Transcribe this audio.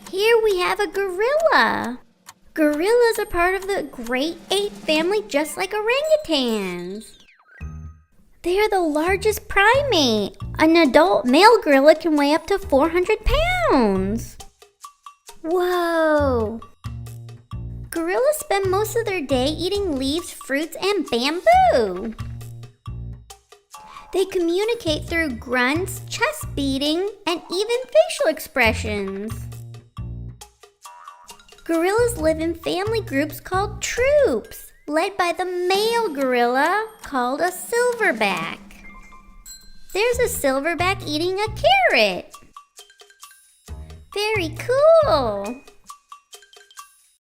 Here we have a gorilla. Gorillas are part of the Great Ape family just like orangutans. They are the largest primate. An adult male gorilla can weigh up to 400 pounds. Whoa! Gorillas spend most of their day eating leaves, fruits, and bamboo. They communicate through grunts, chest beating, and even facial expressions. Gorillas live in family groups called troops, led by the male gorilla called a silverback. There's a silverback eating a carrot. Very cool!